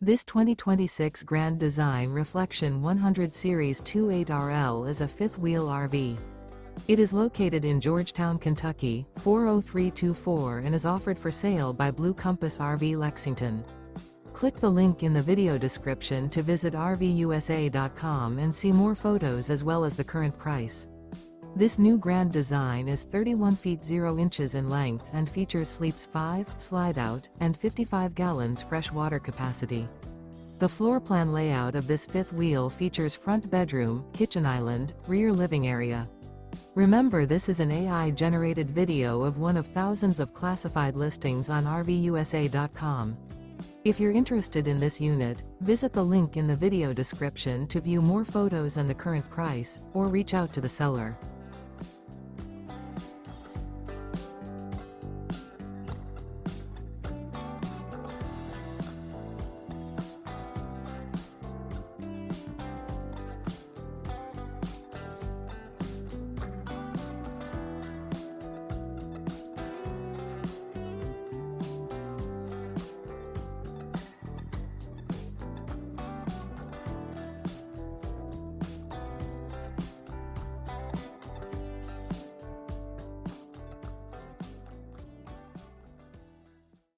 This 2026 Grand Design Reflection 100 Series 28RL is a fifth-wheel RV. It is located in Georgetown, Kentucky, 40324 and is offered for sale by Blue Compass RV Lexington. Click the link in the video description to visit RVUSA.com and see more photos as well as the current price. This new Grand Design is 31 feet 0 inches in length and features sleeps 5, Slideout, and 55 gallons fresh water capacity. The floor plan layout of this fifth wheel features front bedroom, kitchen island, rear living area. Remember, this is an AI-generated video of one of thousands of classified listings on RVUSA.com. If you're interested in this unit, visit the link in the video description to view more photos and the current price, or reach out to the seller.